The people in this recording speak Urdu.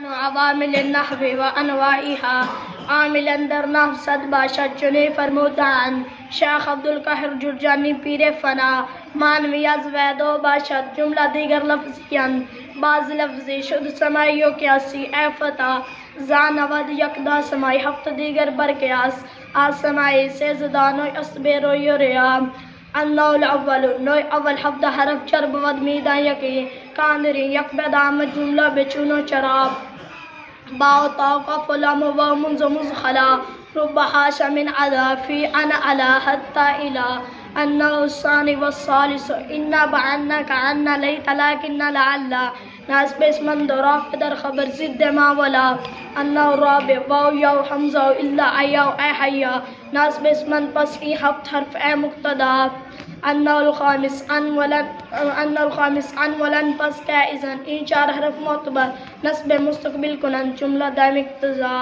عوامل النحو وانواعها عامل اندر نحو صد باشد چنے فرمودان شیخ عبدالقاہر جرجانی پیر فنا مانوی از ویدو باشد جملہ دیگر لفظیان بعض لفظی شد سمائیو قیاسی اے فتح زانود یکدا سمائی ہفت دیگر برقیاس آسمائی سے زدانو اسبیرو یوریا النوع الاول نوع اول حفظ حرف چرب ود میدان یکی کاندری یک بدام جملہ بچونو چراب باو تاو قف لام و منز مزخلا رب حاش من عدا في أنا على حتى إلى النوع الثاني والثالث إن بعنك عنا ليت لكن لعل ناسب اسم ضراف در خبر زد ما ولا النوع الرابع واو يو حمزة إلا أيو أي حيا ناسب اسم پس ای ہفت حرف اے مقتدا النوع الخامس عن ولن پس کا اذن ای چار حرف معتبر نسب مستقبل کنن جملہ دائم اقتضا